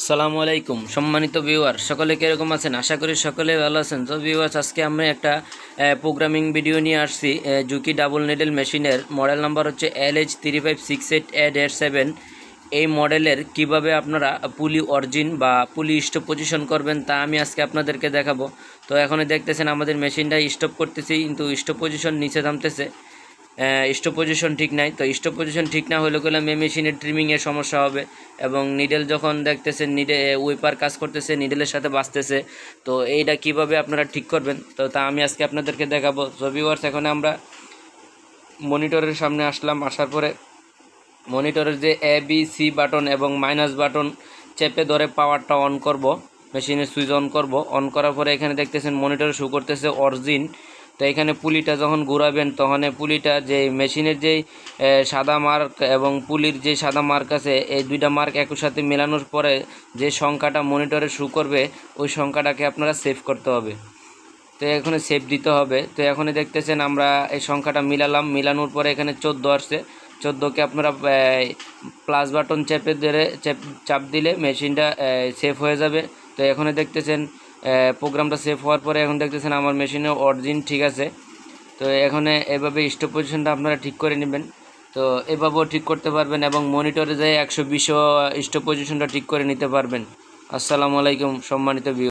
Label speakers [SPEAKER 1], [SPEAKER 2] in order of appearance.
[SPEAKER 1] আসসালামু আলাইকুম সম্মানিত ভিউয়ার, সকলে কীরকম আছেন? আশা করি সকলে ভালো আছেন। তো ভিউয়ার্স, আজকে আমরা একটা প্রোগ্রামিং ভিডিও নিয়ে আসছি। জুকি ডাবল নিডল মেশিনের মডেল নাম্বার হচ্ছে LH3568A-7। এই মডেলের কিভাবে আপনারা পুলি অরিজিন বা পুলি স্টপ পজিশন করবেন তা আমি আজকে আপনাদেরকে দেখাবো। তো এখনই দেখতেছেন আমাদের মেশিনটা স্টপ করতেছি, কিন্তু স্টপ পজিশন নিচে থামতেছে। স্টপ পজিশন ঠিক নাই। তো স্টপ পজিশন ঠিক না হলে গেলে মেশিনের ট্রিমিংয়ের সমস্যা হবে, এবং নিডেল যখন দেখতেছেন উইপার কাজ করতেছে, নিডেলের সাথে বাঁচতেছে। তো এইটা কিভাবে আপনারা ঠিক করবেন তো তা আমি আজকে আপনাদেরকে দেখাবো। তো ভিউয়ার্স, এখন আমরা মনিটরের সামনে আসলাম। আসার পরে মনিটরের যে ABC বাটন এবং মাইনাস বাটন চেপে ধরে পাওয়ারটা অন করব, মেশিনের সুইচ অন করব। অন করার পরে এখানে দেখতেছেন মনিটরে শো করতেছে অরিজিন। তো এখানে পুলিটা যখন ঘোরাবেন তখন পুলিটা যে মেশিনের যেই সাদা মার্ক এবং পুলির যে সাদা মার্ক আছে, এই দুইটা মার্ক একই সাথে মেলানোর পরে যে সংখ্যাটা মনিটরে শো করবে, ওই সংখ্যাটাকে আপনারা সেভ করতে হবে। তো এখানে সেভ দিতে হবে। তো এখন দেখতেছেন আমরা এই সংখ্যাটা মিলালাম। মিলানোর পরে এখানে 14 আসছে। 14কে আপনারা প্লাস বাটন চেপে ধরে চাপ দিলে মেশিনটা সেভ হয়ে যাবে। তো এখন দেখতেছেন প্রোগ্রামটা সেভ হওয়ার পরে এখন দেখতেছেন আমার মেশিনে অরিজিন ঠিক আছে। তো এখানে এভাবে স্টপ পজিশনটা আপনারা ঠিক করে নেবেন। তো এভাবেও ঠিক করতে পারবেন, এবং মনিটরে যায় 120 স্টপ পজিশনটা ঠিক করে নিতে পারবেন। আসসালামু আলাইকুম সম্মানিত ভিউ।